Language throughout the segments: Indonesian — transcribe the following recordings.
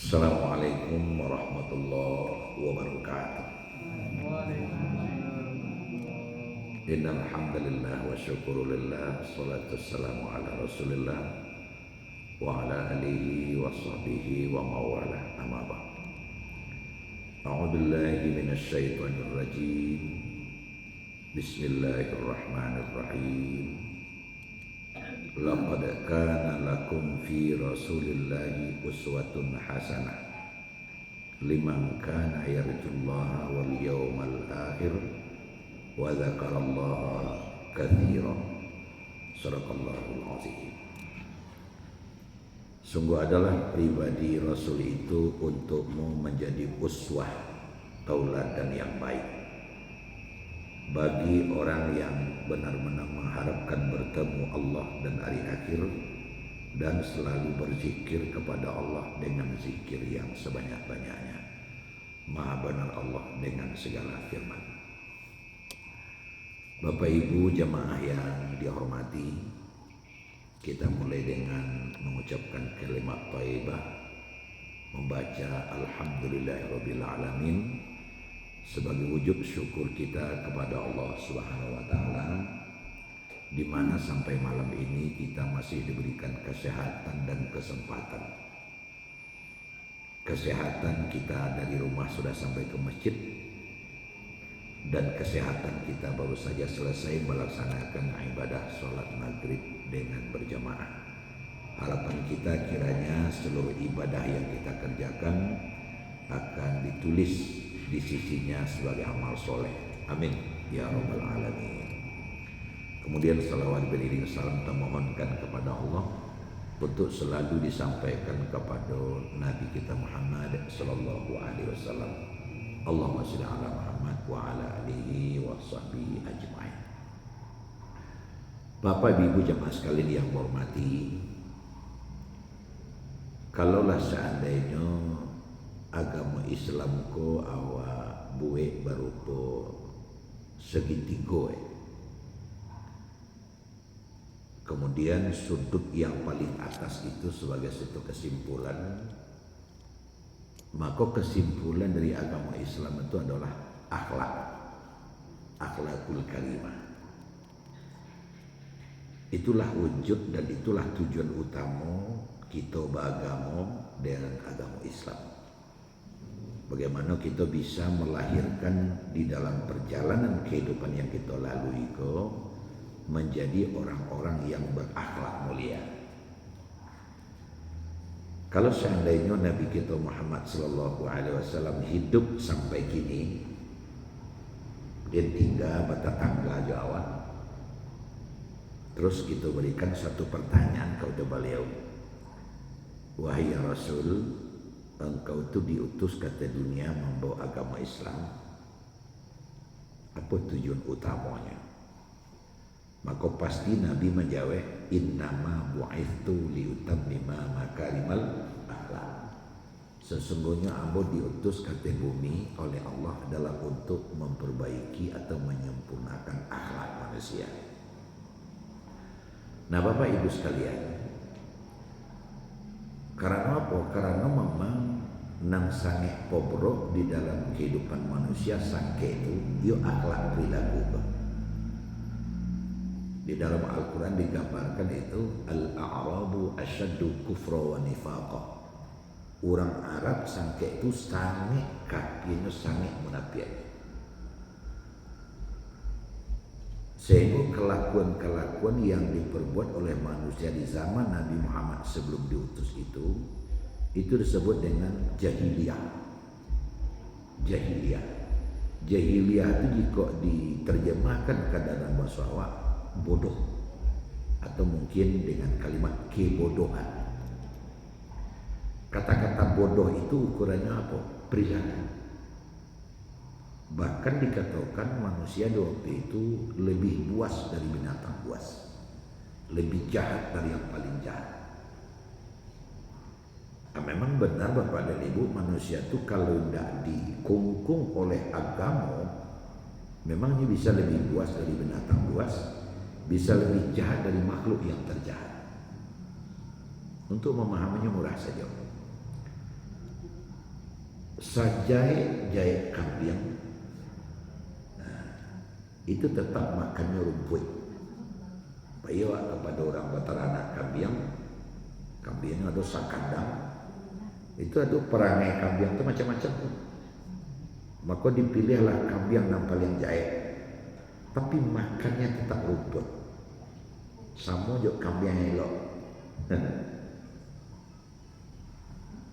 Assalamualaikum warahmatullahi wabarakatuh. Innal hamdalillah wa syukurulillah salatu wassalamu ala Rasulillah wa ala alihi wa sahbihi wa mawalah amma ba'd. A'udzu billahi minasy syaithanir rajim. Bismillahirrahmanirrahim. Laqad kana lakum fi Rasulillahi uswatun hasanah liman kana yarjullaha wal yawmal akhir wa dzakarallaha katsiran. Shadaqallahul azim. Sungguh adalah pribadi Rasul itu untukmu menjadi uswah, tauladan yang baik bagi orang yang benar-benar mengharapkan bertemu Allah dan hari akhir dan selalu berzikir kepada Allah dengan zikir yang sebanyak-banyaknya. Maha benar Allah dengan segala firman. Bapak Ibu jamaah yang dihormati, kita mulai dengan mengucapkan kalimat thayyibah, membaca alhamdulillahirabbil alamin sebagai wujud syukur kita kepada Allah Subhanahu wa taala, di mana sampai malam ini kita masih diberikan kesehatan dan kesempatan. Kesehatan kita dari rumah sudah sampai ke masjid, dan kesehatan kita baru saja selesai melaksanakan ibadah sholat maghrib dengan berjamaah. Harapan kita kiranya seluruh ibadah yang kita kerjakan akan ditulis di sisinya sebagai amal soleh. Amin ya rabbal alamin. Kemudian salawat beriring salam kita mohonkan kepada Allah untuk selalu disampaikan kepada Nabi kita Muhammad sallallahu alaihi wasallam. Allahumma shalli ala Muhammad wa ala alihi wa sahbihi ajmain. Bapak Ibu jamaah sekalian yang hormati, kalaulah seandainya agama Islam ko awak buek berupa segitiga, kemudian sudut yang paling atas itu sebagai satu kesimpulan, maka kesimpulan dari agama Islam itu adalah akhlakul karimah. Itulah wujud dan itulah tujuan utama kita beragama dengan agama Islam. Bagaimana kita bisa melahirkan di dalam perjalanan kehidupan yang kita lalui ko menjadi orang-orang yang berakhlak mulia. Kalau seandainya Nabi kita Muhammad sallallahu alaihi wasallam hidup sampai kini, dia tinggal bertetangga Jawa, terus kita berikan satu pertanyaan kepada beliau, wahai Rasul, engkau itu diutus ke dunia membawa agama Islam, apa tujuan utamanya? Maka pasti Nabi menjawab, innama bu'ithtu liutammima makarimal akhlak. Sesungguhnya ambo diutus ke bumi oleh Allah adalah untuk memperbaiki atau menyempurnakan akhlak manusia. Nah Bapak Ibu sekalian, karena apa? Karena memang nang sange pobrok di dalam kehidupan manusia sange itu yo akhlak perilaku. Di dalam Al-Quran digambarkan itu al-a'rabu asyaddu kufra wa nifaqa. Orang Arab sange itu sange kakinya sange munafik. Sehingga kelakuan-kelakuan yang diperbuat oleh manusia di zaman Nabi Muhammad sebelum diutus itu disebut dengan jahiliyah. Jahiliyah itu jika diterjemahkan ke dalam bahasa awak bodoh, atau mungkin dengan kalimat kebodohan. Kata-kata bodoh itu ukurannya apa? Perilaku. Bahkan dikatakan manusia di waktu itu lebih buas dari binatang buas, lebih jahat dari yang paling jahat. Nah, memang benar Bapak dan Ibu, manusia itu kalau tidak dikungkung oleh agama, memang dia bisa lebih buas dari binatang buas, bisa lebih jahat dari makhluk yang terjahat. Untuk memahaminya murah saja. sajai jahit kambing, itu tetap makannya rumput. Bayo kepada orang beteranak kambing, kambingnya ada sakandang, itu ada perangai kambing itu macam-macam. Maka dipilihlah kambing yang paling jahit, tapi makannya tetap rumput. Sama juga kambing yang elok.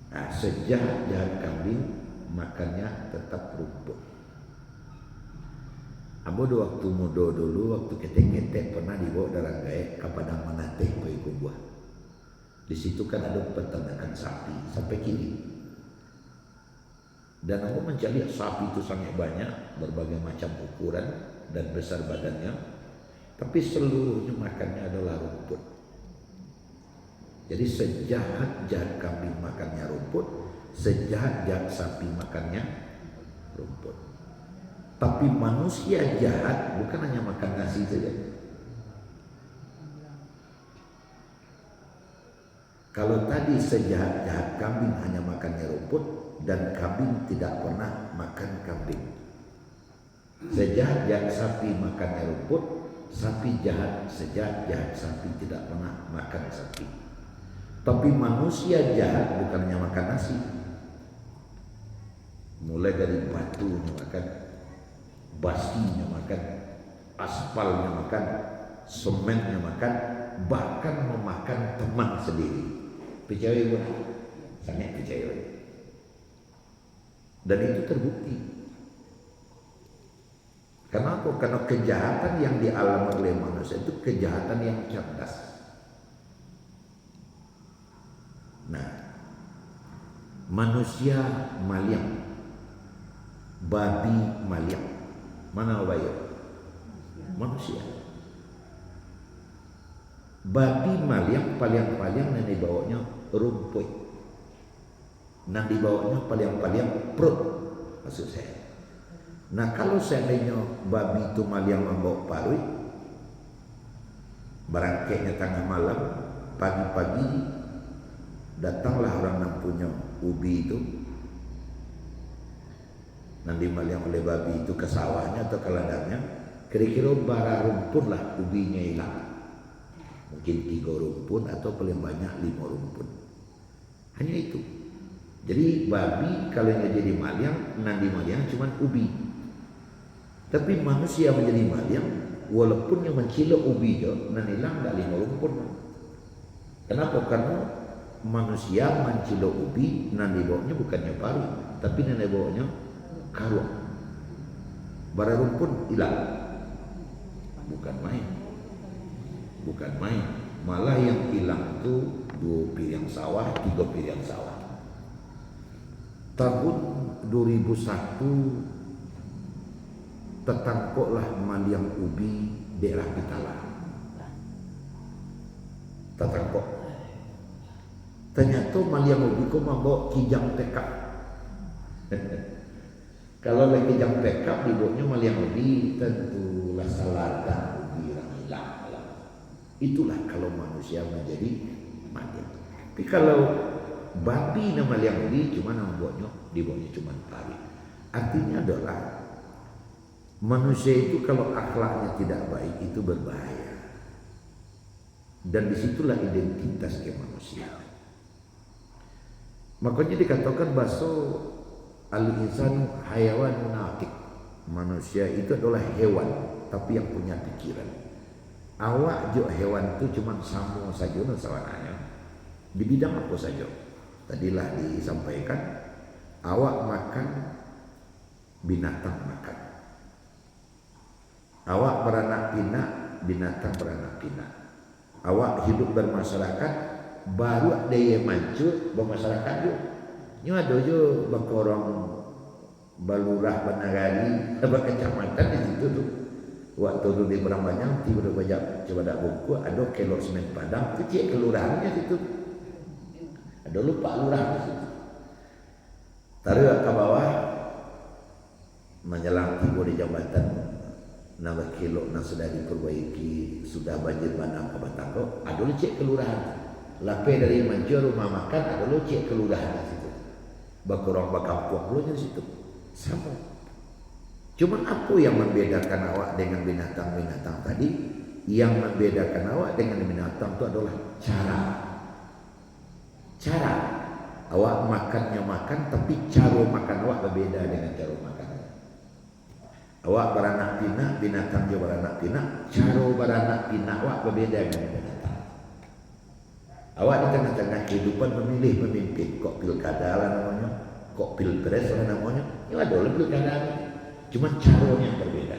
Nah, sejahat kambing makannya tetap rumput. Abo waktu muda dulu, waktu ketek-ketek pernah dibawa darah gaek ke Padang Manateh Payakumbuh buah. Di situ kan ada peternakan sapi sampai kini. Dan aku mencari sapi itu sangat banyak, berbagai macam ukuran dan besar badannya, tapi seluruhnya makannya adalah rumput. Jadi sejahat-jahat kambing makannya rumput, sejahat-jahat sapi makannya rumput. Tapi manusia jahat bukan hanya makan nasi saja. Kalau tadi sejahat-jahat kambing hanya makannya rumput, dan kambing tidak pernah makan kambing. Sejahat-jahat sapi makannya rumput, sapi jahat, sejahat-jahat sapi tidak pernah makan sapi. Tapi manusia jahat bukan hanya makan nasi. Mulai dari batunya makan, basinya makan, aspalnya makan, semennya makan, bahkan memakan teman sendiri. Percaya bukan? Sangat percaya. Dan itu terbukti. Kenapa? Karena kejahatan yang dialami oleh manusia itu kejahatan yang cerdas. Nah, manusia maliang, babi maliang, mana bayo? Manusia. Babi maliang paling-paling yang dibawanya rumput, yang dibawanya paling-paling perut, maksud saya. Nah, kalau seandainya babi itu maliang membawa parui, barangkainya tengah malam, pagi-pagi datanglah orang yang punya ubi itu, nanti maliang oleh babi itu ke sawahnya atau ke ladangnya, kira-kira bara rumpun lah ubinya hilang. Mungkin 3 rumpun atau paling banyak 5 rumpun. Hanya itu. Jadi babi kalau yang jadi maliang, nanti maliang cuma ubi. Tapi manusia menjadi maliang, walaupun yang mencilok ubi itu, nanti hilang tak 5 rumpun. Kenapa? Karena manusia mencilok ubi, nanti bawanya bukannya paru, tapi nanti bawanya karuang. Bara rumpun hilang. Bukan main. Bukan main. Malah yang hilang itu 2 piring sawah, 3 piring sawah. Tahun 2001 tertangkaplah maliang ubi daerah Pitala. Tertangkap. Ternyata maliang ubi kok membawa kijang tekap. Kalau lagi kijang tekap dibawanya maliang ubi, tentulah salada ubi yang hilang. Itulah kalau manusia menjadi maliang. Tapi kalau babi nama maliang ubi cuma membuatnya, dibawanya cuma pari. Artinya adalah manusia itu kalau akhlaknya tidak baik itu berbahaya. Dan disitulah identitas kemanusiaan. Makanya dikatakan bahasa al-insan hayawan munatik. Manusia itu adalah hewan, tapi yang punya pikiran. Awak juga hewan itu cuma sama saja sawananya. Di bidang apa saja. Tadilah disampaikan, awak makan, binatang makan. Awak beranak pinak, binatang beranak pinak. Awak hidup bermasyarakat, baru ada yang maju bermasyarakat juga. Ini ada juga berkorong balurah benagari, berkecamatan di situ tuh. Waktu dulu di Brambanyang, tiba-tiba banyak coba dak buku, ada kelor semen Padang, kecil kelurahannya situ. Ada lupa lurah di situ. Taruh ke bawah, menjelang tiba di jambatan, nama kilo yang sudah diperbaiki, sudah banjir bandang ke Batako, ada lu cek kelurahan. Lape dari Manjur rumah makan, ada lu cek kelurahan di situ. Bakurang bakampung lu di situ. Sama. Cuman apa yang membedakan awak dengan binatang-binatang tadi? Yang membedakan awak dengan binatang itu adalah cara. Cara. Awak makannya makan, tapi cara makan awak berbeda dengan cara makan. Awak beranak pinak, binatang juga beranak pinak. Cara beranak pinak awak berbeda dengan binatang. Awak di tengah-tengah kehidupan memilih pemimpin. Kok pilkada lah namanya, kok pilpres lah namanya. Ya ada lah pilkada. Cuma caranya yang berbeda.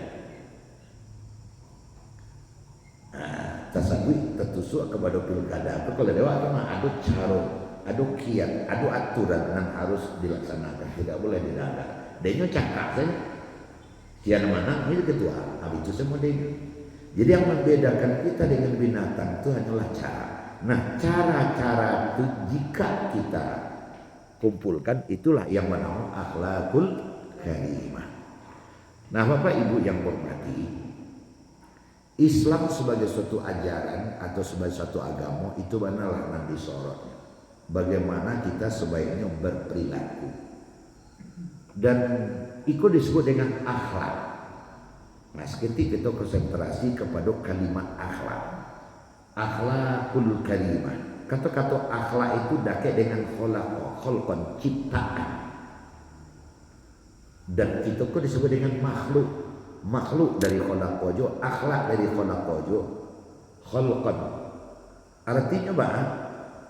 Tasawuf tertusuk kepada pilkada. Tapi kalau dewa cuma ada cara, ada kiat, ada aturan yang harus dilaksanakan. Tidak boleh dilanggar. Dia cakap saja. Kian mana ini ketua. Habis itu semua dia. Jadi yang membedakan kita dengan binatang itu hanyalah cara. Nah, cara-cara itu jika kita kumpulkan itulah yang bernama akhlakul karimah. Nah, Bapak Ibu yang hormati, Islam sebagai suatu ajaran atau sebagai suatu agama itu benar nanti sorotnya. Bagaimana kita sebaiknya berperilaku. Dan itu disebut dengan akhlak. Nah, seketika kita konsentrasi kepada kalimat akhlak. Akhlakul karimah. Kata-kata akhlak itu dake dengan kholqan, ciptaan. Dan itu kok disebut dengan makhluk. Makhluk dari kholaqojo, akhlak dari kholaqojo. Kholqan. Artinya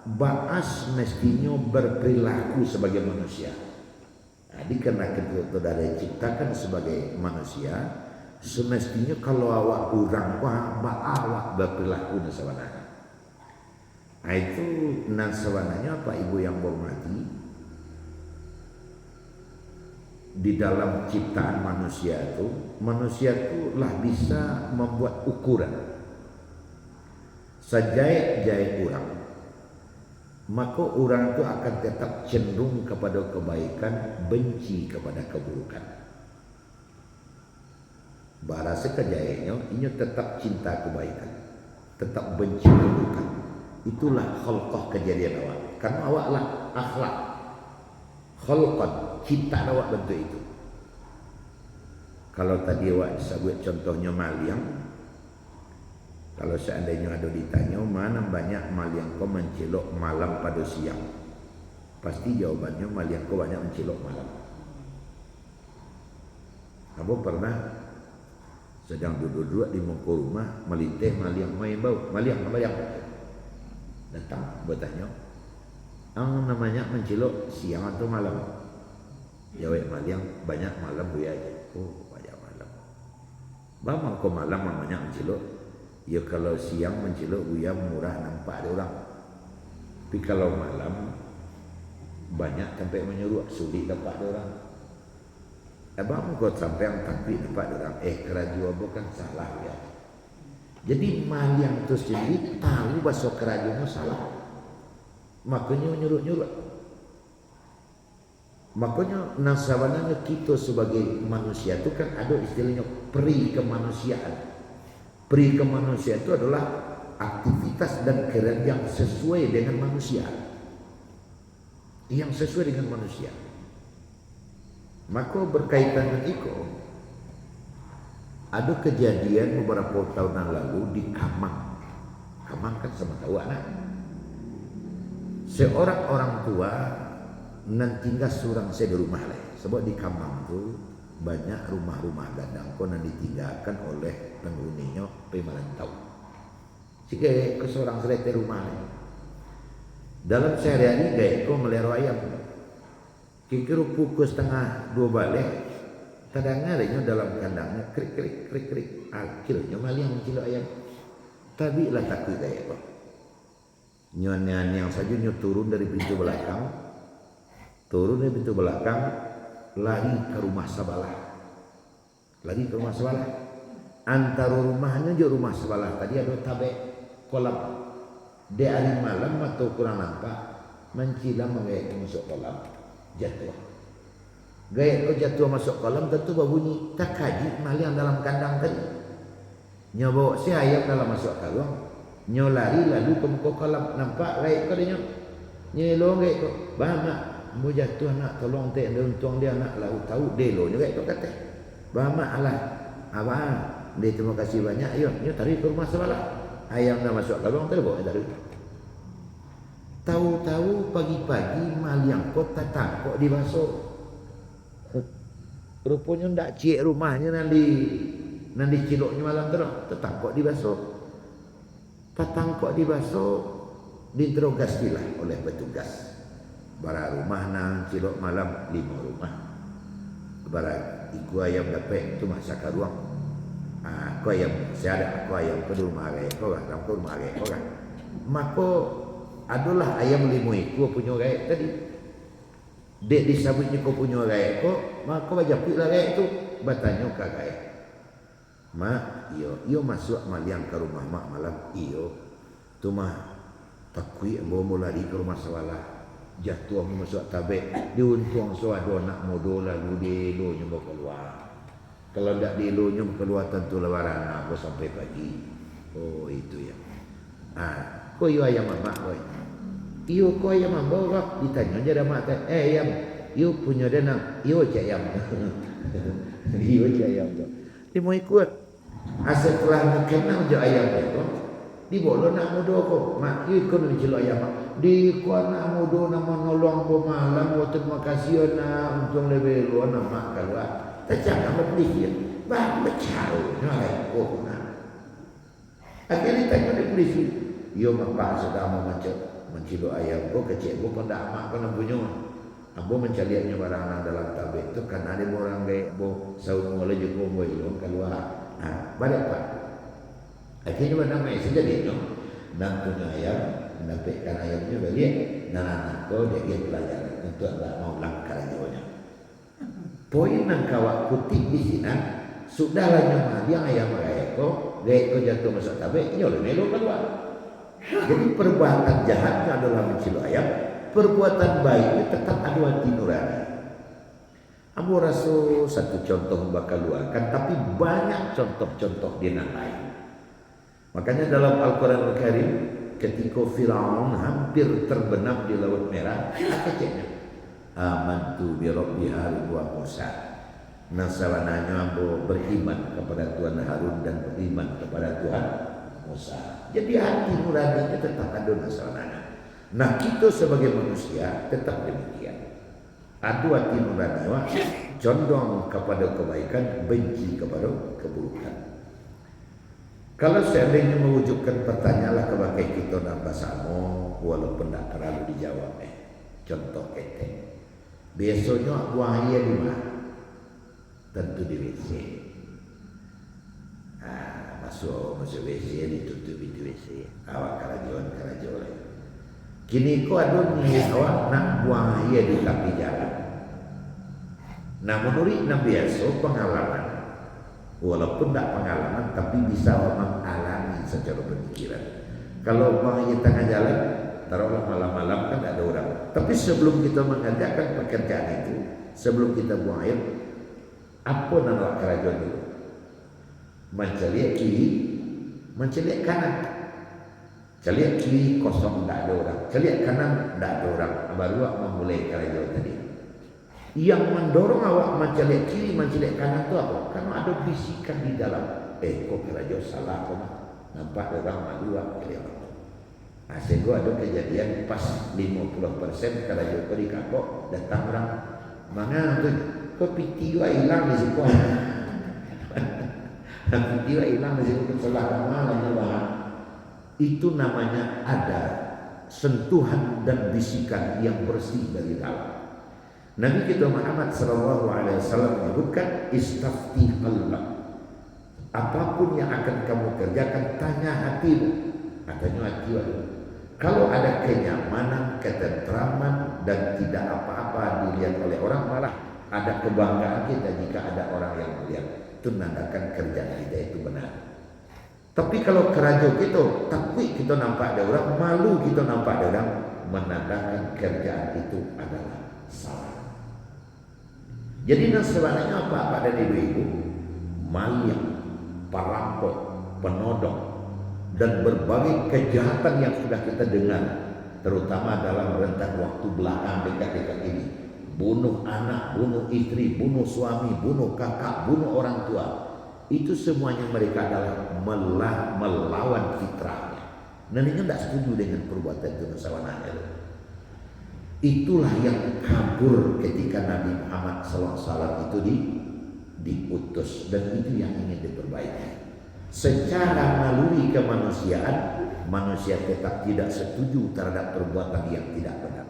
ba'as mestinya berperilaku sebagai manusia. Nah, dikarenakan kita dari diciptakan sebagai manusia, semestinya kalau awak kurang awak berperilaku nasawananya. Nah itu nasawananya Pak Ibu yang hormati, di dalam ciptaan manusia itu lah bisa membuat ukuran. Sejait-jait orang, maka orang itu akan tetap cenderung kepada kebaikan, benci kepada keburukan. Bahasa kejayanya ini tetap cinta kebaikan, tetap benci keburukan. Itulah khalqah kejadian awak. Karena awak lah akhlak. Khalqan, cinta awak bentuk itu. Kalau tadi awak disebut contohnya maliang, kalau seandainya ada ditanya mana banyak maliang kau mencelok malam pada siang, pasti jawabannya maliang kau banyak mencelok malam. Kamu pernah sedang duduk-duduk di muka rumah melintih maliang main bau, maliang datang bertanya, namanya mencelok siang atau malam? Jawab maliang banyak malam buaya aja. Oh banyak malam. Bama kau malam namanya mencelok? Ya kalau siang mencelok buaya murah nampak ada orang. Tapi kalau malam banyak sampai menyuruh sulit dapat ada orang. Abang kau sampai yang takut dapat orang. Kerajaan bukan salah ya. Jadi maliang itu sendiri tahu bahasa kerajaannya salah. Makanya nyuruh-nyuruh. Makanya nasawananya kita sebagai manusia itu kan ada istilahnya peri kemanusiaan. Peri kemanusiaan itu adalah aktivitas dan kerjaan yang sesuai dengan manusia. Yang sesuai dengan manusia. Maka berkaitan dengan itu, ada kejadian beberapa tahun yang lalu di Kamang. Kamang kan sama tahu anak. Seorang orang tua nan tinggal seorang saya di rumah lah. Sebab di Kamang tu banyak rumah-rumah gadang kau nan ditinggalkan oleh penghuninya pemerintah. Jika ke seorang selesai rumah lah. Dalam sehari-hari gaya kau melihara ayam. Kira-kira pukul 1:30 balik, terdengarnya dalam kandangnya krik. Akhirnya maliang mencilok ayam. Tapi lah takut gaya kau. Nyonya yang saja turun dari pintu belakang, lari ke rumah sebelah. Antara rumahnya dan rumah sebelah tadi ada tabek kolam. Di hari malam atau kurang nampak mencilam menggaya masuk kolam, jatuh. Gaya kau jatuh masuk kolam tentu berbunyi tak kaji maliang dalam kandang tadi. Nyo bawa si ayam dalam masuk kalung. Nyo lari lalu ke muka kolam nampak gaya kau dia. Nyo elong gaya kau. Bama ambo jatuh nak tolong tek dia untung dia nak lau tahu delo juga itu kata. Bama lah. Abang, dia terima kasih banyak. Yo tarik ke rumah sebelah. Ayam dah masuk kalong terbawa tarik. Tahu-tahu pagi-pagi maliang kota tangkok di basok. Rupanya ndak cik rumahnya nanti ciloknya malam terus tetangkok di basok. Tetangkok di basok diinterogasilah oleh petugas. Bara rumah nang cilok malam 5 rumah. Bara iku ayam dapat tu masa karuang. Aku ayam saya ada aku ayam ke rumah raya kau kan, ke rumah raya kau kan. Maka adalah ayam 5 ekor punya raya tadi. Dek disabutnya kau punya raya kau, maka bajapiklah raya tu bertanya ke raya. Mak, iyo masuk maliang ke rumah mak malam iyo. Tu mah takui mau lari ke rumah sewalah. Jatuh masuk tabek, diuntung suado nak modal lalu delo nyoba keluar. Kalau tidak delo nyoba keluar tentu lebaran aku sampai pagi. Oh itu ya. Kau iyo ayam mak kau. Iyo kau ayam mak ditanya aja dah mak ayam. Iyo punya denang. Iyo je ayam. Iyo je ayam tu. Dia mau ikut. Setelah nak kenal je ayam tu. Di bolo nak mudo ko mak ikut mencelo ayam di ko nak mudo nak menolong ko malam wo terima kasih na untung lebih lu na mak kalwa ta jangan berpikir bah becau nyai ko na akhirnya tanya di polisi yo mak sudah mau mencelo ayam ko kecil ko pada mak kana bunyo ambo mencaliannya barang dalam tabek itu kan ada orang gay bo saung mulai juga bo yo kalwa balik pak. Akhirnya mana mai saja dia nak punya ayam, mendapatkan ayamnya balik, anak kau dia pelajaran untuk tak mau langkah jawanya. Poin yang kawak kutip di sini, sudahlah nyamah dia ayam raya kau jatuh masuk tabek, nyolah melo keluar. Jadi perbuatan jahatnya adalah mencelo ayam, perbuatan baiknya tetap ada hati nurani. Abu rasa satu contoh bakal luarkan, tapi banyak contoh-contoh di yang lain. Makanya dalam Al-Quran Al-Karim ketika Firaun hampir terbenam di Laut Merah, apa caknya? Amantu bi Rabbi Harun wa Musa. Nasawananya beriman kepada Tuhan Harun dan beriman kepada Tuhan Musa. Jadi hati nuraninya tetap ada nasawananya. Nah kita sebagai manusia tetap demikian. Ada hati nuraninya condong kepada kebaikan, benci kepada keburukan. Kalau seandainya mewujudkan pertanyaanlah kepada kita dalam bahasa-Mu walaupun tak terlalu dijawab contoh keteng. Biasanya buang air di mana? Tentu di WC. Masuk WC ditutup di WC. Awak kerajuan. Kini kau ada ni awak nak buang air di tepi jalan. Nah menurut Nabi biasa pengalaman. Walaupun tak pengalaman tapi bisa mengalami secara pemikiran. Kalau orang di tengah jalan, taruhlah malam-malam kan ada orang. Tapi sebelum kita mengerjakan pekerjaan itu, sebelum kita buang air, apa nama kerajaan itu? Menceliak kiri, menceliak kanan. Celiak kiri kosong tak ada orang, celiak kanan tak ada orang. Baru memulai kerajaan tadi. Yang mendorong awak menceliak kiri, menceliak kanan itu apa? Karena ada bisikan di dalam. Kok kerajaan salah kok? Nampak orang malu kalian. Sehingga ada kejadian pas 50% kerajaan kau dikakok datang orang mana tu? Kok pitiwa hilang di situ? Pitiwa hilang di situ salah malam. Itu namanya ada sentuhan dan bisikan yang bersih dari dalam. Nabi kita Muhammad SAW menyebutkan istafti qalbak. Apapun yang akan kamu kerjakan tanya hatimu. Tanya hati. Kalau ada kenyamanan, ketentraman dan tidak apa-apa dilihat oleh orang, malah ada kebanggaan kita jika ada orang yang melihat. Itu menandakan kerjaan kita itu benar. Tapi kalau kerajaan kita takut kita nampak ada orang, malu kita nampak ada orang, menandakan kerjaan itu adalah salah. Jadi sebenarnya apa pada ibu-ibu? Maling, perampok, penodong dan berbagai kejahatan yang sudah kita dengar terutama dalam rentang waktu belakang dekat-dekat ini. Bunuh anak, bunuh istri, bunuh suami, bunuh kakak, bunuh orang tua. Itu semuanya mereka adalah melawan fitrahnya. Neneknya tidak setuju dengan perbuatan itu kesalahannya. Itulah yang kabur ketika Nabi Muhammad SAW itu diutus, dan itu yang ingin diperbaiki. Secara naluri kemanusiaan, manusia tetap tidak setuju terhadap perbuatan yang tidak benar.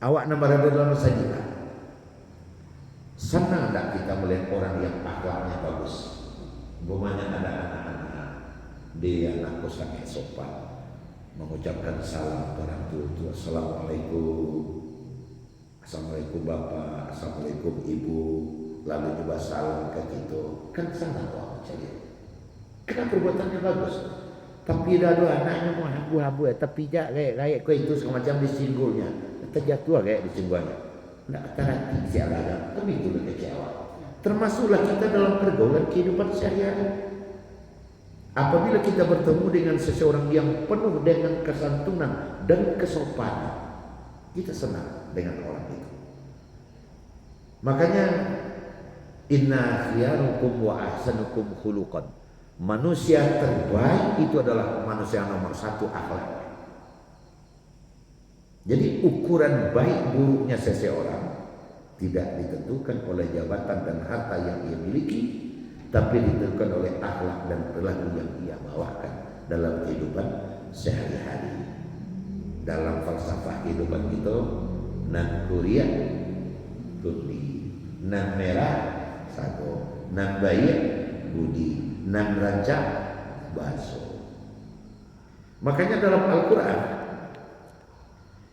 Awak nama dalam saja. Senang tak kita melihat orang yang akhlaknya bagus? Umpamanya ada anak-anak dia anak sangat sopan, mengucapkan salam ke orang tua. Assalamualaikum, assalamualaikum bapak, assalamualaikum ibu, lalu juga salam ke kita. Kan senang orang macam dia. Karena perbuatannya bagus. Tapi dah dua anaknya mau habu-habu ya, tapi jak kayak kau itu semacam disinggulnya, terjatuh kayak disinggulnya. Tidak terhati siapa, tapi itu lebih kecewa. Termasuklah kita dalam pergaulan kehidupan sehari-hari. Apabila kita bertemu dengan seseorang yang penuh dengan kesantunan dan kesopanan, kita senang dengan orang itu. Makanya inna khiyarukum wa ahsanukum khuluqan. Manusia terbaik itu adalah manusia nomor satu akhlak. Jadi ukuran baik buruknya seseorang tidak ditentukan oleh jabatan dan harta yang ia miliki, tapi ditentukan oleh akhlak dan perilaku yang ia bawakan dalam kehidupan sehari-hari. Dalam falsafah kehidupan itu, nan kuria budi, nan merah sago, nan baik budi, nan rancak baso. Makanya dalam Al-Quran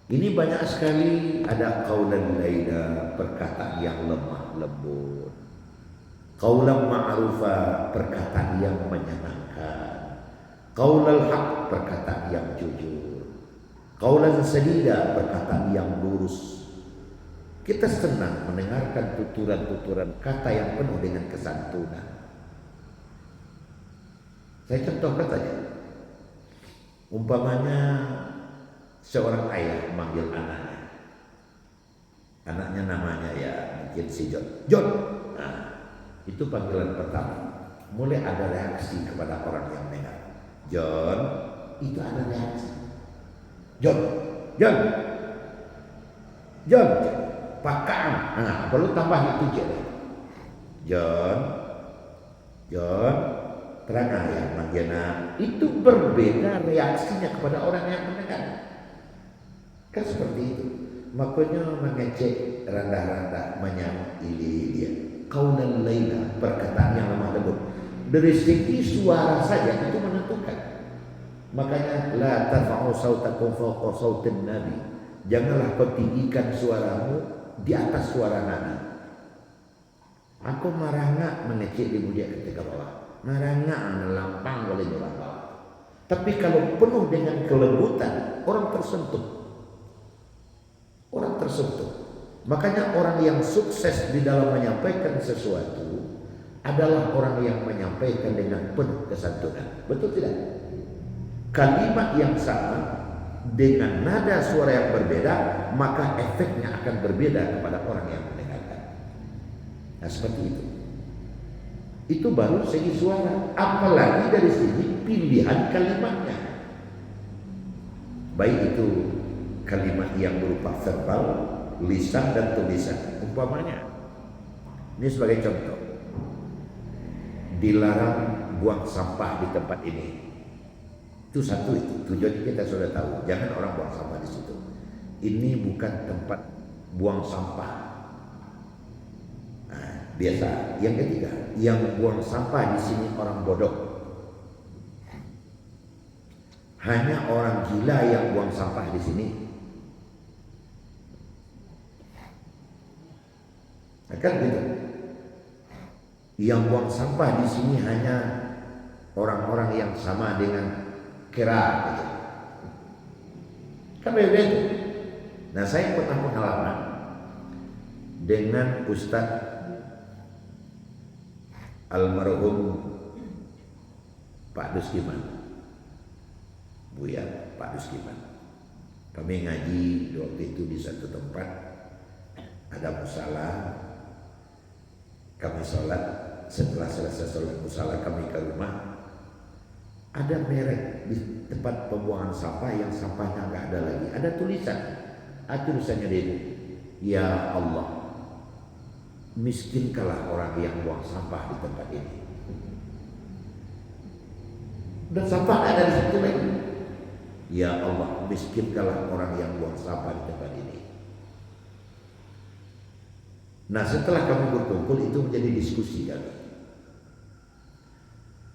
ini banyak sekali ada qaulan laina, perkataan yang lemah lembut, qaulan ma'rufa, perkataan yang menyenangkan, qaulal haq, perkataan yang jujur, qaulan sadida, perkataan yang lurus. Kita senang mendengarkan tuturan-tuturan kata yang penuh dengan kesantunan. Saya contohkan saja. Umpamanya seorang ayah memanggil anaknya. Anaknya namanya ya mungkin si John. John. Nah, itu panggilan pertama. Mulai ada reaksi kepada orang yang dengar. John, itu ada reaksi. John, John, John, pakam. Nah, perlu tambah itu jadi. John, John. Terang ayah manggilnya itu berbeda reaksinya kepada orang yang mendengar. Kan seperti itu. Makanya mengecek randah-randah menyamuk dia. Qaulan laina, perkataan yang lemah lembut. Dari segi suara saja itu menentukan. Makanya la tarfa'u sautakum fawqa sautin nabi. Janganlah kau tinggikan suaramu di atas suara Nabi. Aku marah nggak mengecek di dia ketika bawah. Marangnya lampang boleh orang bawah. Tapi kalau penuh dengan kelembutan, orang tersentuh. Orang tersentuh. Makanya orang yang sukses di dalam menyampaikan sesuatu adalah orang yang menyampaikan dengan penuh kesantunan. Betul tidak? Kalimat yang sama dengan nada suara yang berbeda, maka efeknya akan berbeda kepada orang yang mendengarkan. Nah, seperti itu. Itu baru segi suara, apalagi dari segi pilihan kalimatnya. Baik itu kalimat yang berupa verbal, lisan dan tulisan. Umpamanya, ini sebagai contoh, dilarang buang sampah di tempat ini. Itu satu, itu tujuan kita sudah tahu. Jangan orang buang sampah di situ. Ini bukan tempat buang sampah. Biasa. Yang ketiga, yang buang sampah di sini orang bodoh. Hanya orang gila yang buang sampah di sini. Kan gitu. Yang buang sampah di sini hanya orang-orang yang sama dengan kera gitu. Kan begitu. Nah, saya pernah pengalaman dengan Ustadz almarhum Pak Duskiman, Buya Pak Duskiman. Kami ngaji waktu itu di satu tempat, ada musala, kami sholat. Setelah selesai sholat musala kami ke rumah, ada merek di tempat pembuangan sampah yang sampahnya nggak ada lagi. Ada tulisan, tulisannya dulu, ya Allah, miskinkanlah orang yang buang sampah di tempat ini. Dan sampah ada di situ lagi. Ya Allah, miskinkanlah orang yang buang sampah di tempat ini. Nah, setelah kami berkumpul itu menjadi diskusi kami.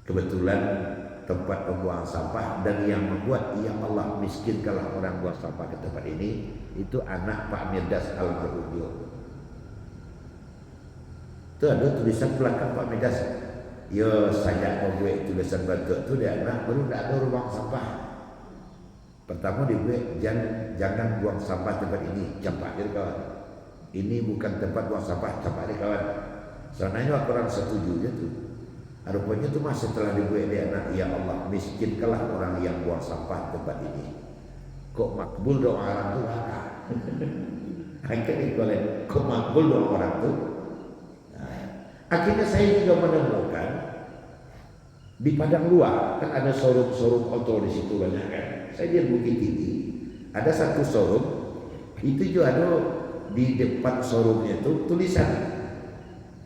Kebetulan tempat pembuangan sampah dan yang membuat ya Allah miskinkanlah orang buang sampah ke tempat ini itu anak Pak Mirdas almarhum. Itu ada tulisan belakang Pak Mirdas. Yo saya mau gue tulisan bentuk itu dia anak baru tidak ada ruang sampah. Pertama di gue jangan buang sampah tempat ini, campak dia kawan. Ini bukan tempat buang sampah, campak dia kawan. Sebenarnya orang setuju tuh. Rupanya itu mas setelah dibuat dia anak, ya Allah miskinkanlah orang yang buang sampah tempat ini. Kok makbul doa orang tu? Akhirnya kok makbul doa orang tu? Akhirnya saya juga menemukan di Padang Luar kan ada showroom auto di situ banyak kan. Saya di Bukit Tinggi ada satu showroom itu juga ada di depan showroomnya itu tulisan,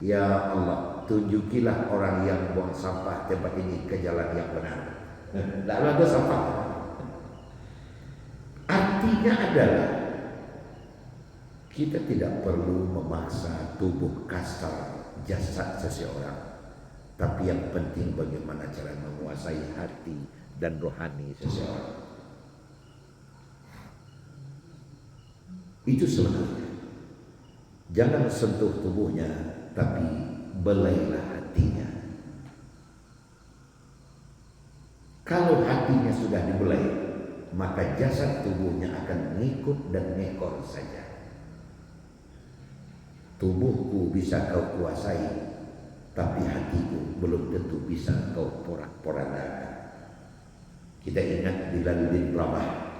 ya Allah tunjukilah orang yang buang sampah tempat ini ke jalan yang benar. Tidak ada sampah. Artinya adalah kita tidak perlu memaksa tubuh kasar jasad seseorang, tapi yang penting bagaimana cara menguasai hati dan rohani seseorang. Itu sebenarnya. Jangan sentuh tubuhnya, tapi belailah hatinya. Kalau hatinya sudah dibelai, maka jasad tubuhnya akan mengikut dan ngekor saja. Tubuhku bisa kau kuasai, tapi hatiku belum tentu bisa kau porak-porandakan. Kita ingat Bilal bin Rabah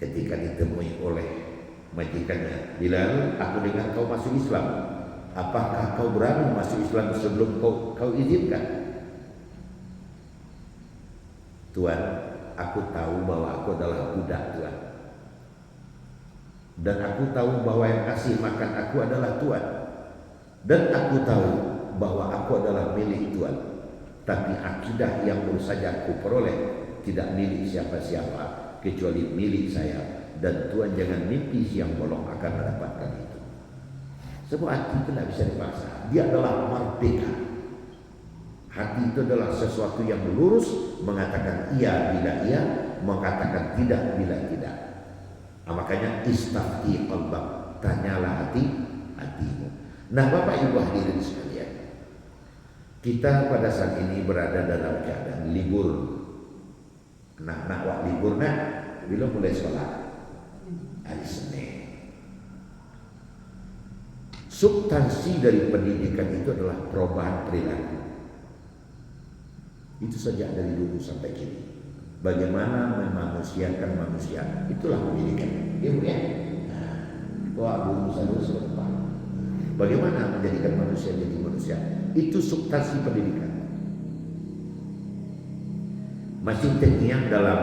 ketika ditemui oleh majikannya, Bilal, aku dengar kau masuk Islam. Apakah kau berani masuk Islam sebelum kau izinkan? Tuan, aku tahu bahwa aku adalah budak Tuan. Dan aku tahu bahwa yang kasih makan aku adalah Tuan. Dan aku tahu bahwa aku adalah milik Tuan. Tapi akidah yang baru saja aku peroleh tidak milik siapa-siapa kecuali milik saya. Dan Tuan jangan mimpi siang bolong akan mendapatkan itu. Sebab hati itu tidak bisa dipaksa. Dia adalah merdeka. Hati itu adalah sesuatu yang lurus, mengatakan iya bila iya, mengatakan tidak bila tidak. Nah, makanya istafti qalbak, tanyalah hatimu. Nah, Bapak Ibu hadirin sekalian, kita pada saat ini berada dalam keadaan libur. Anak-anak wak libur bila mulai sekolah hari Senin. Substansi dari pendidikan itu adalah perubahan perilaku. Itu saja dari dulu sampai kini. Bagaimana memanusiakan manusia, itulah pendidikan. Ya, ya. Wah, guru saya sebentar. Bagaimana menjadikan manusia jadi manusia? Itu substansi pendidikan. Masih terngiang dalam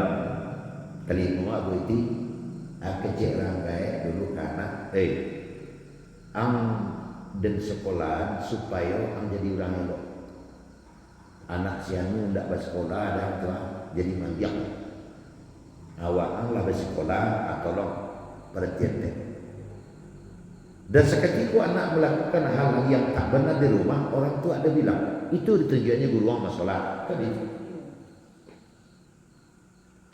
telinga Abu Iti, kecil rangkai dulu karena ang dan sekolah supaya ang jadi orang elok. Anak sianu ndak bersekolah dan telah jadi manjak. Awak ang lah bersekolah atau lo perhatian. Dan seketika anak melakukan hal yang tak benar di rumah, orang tua ada bilang itu tujuannya guru masalah. Kan itu.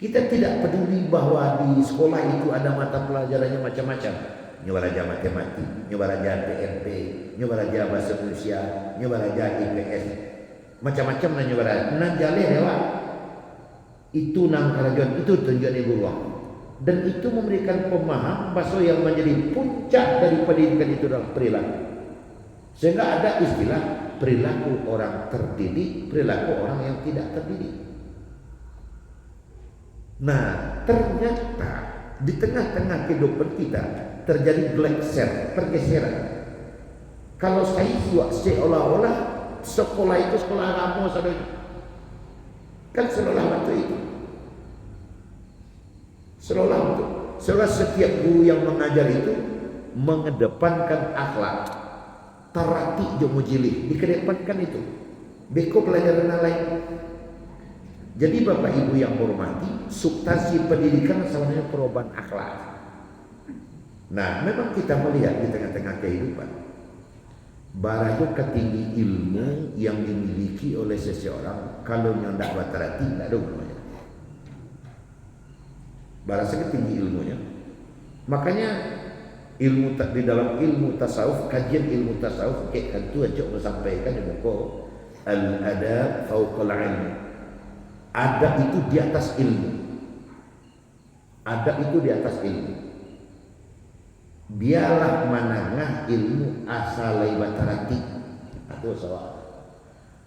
Kita tidak peduli bahwa di sekolah itu ada mata pelajarannya macam-macam. Nyoba raja matematik, nyoba raja PMP, nyoba raja bahasa Indonesia, nyoba raja IPS, macam-macam lah nyoba raja. Nan jale dewa. Itu nang kerajaan itu tujuannya guru. Dan itu memberikan pemahaman bahwa yang menjadi puncak dari pendidikan itu adalah perilaku. Sehingga ada istilah perilaku orang terdidik, perilaku orang yang tidak terdidik. Nah, ternyata di tengah-tengah kehidupan kita terjadi pergeseran. Kalau saya buat seolah-olah sekolah itu sekolah agama saudara, kan seolah waktu itu, seolah setiap guru yang mengajar itu mengedepankan akhlak, tarati jomujili, dikedepankan itu. Beko pelajaran lain. Jadi Bapak Ibu yang hormati, substansi pendidikan sebenarnya perubahan akhlak. Nah, memang kita melihat di tengah-tengah kehidupan, barangnya ketinggi ilmu yang dimiliki oleh seseorang, kalau yang tidak batarati tidak ada namanya. Barangnya ketinggi ilmunya, makanya ilmu di dalam ilmu tasawuf, kajian ilmu tasawuf kayak itu aja sampaikan di buku Al-Adab Fauqal Ilm. Adab itu di atas ilmu. Adab itu di atas ilmu. Biarlah manangah ilmu asalai batarati atau sawah.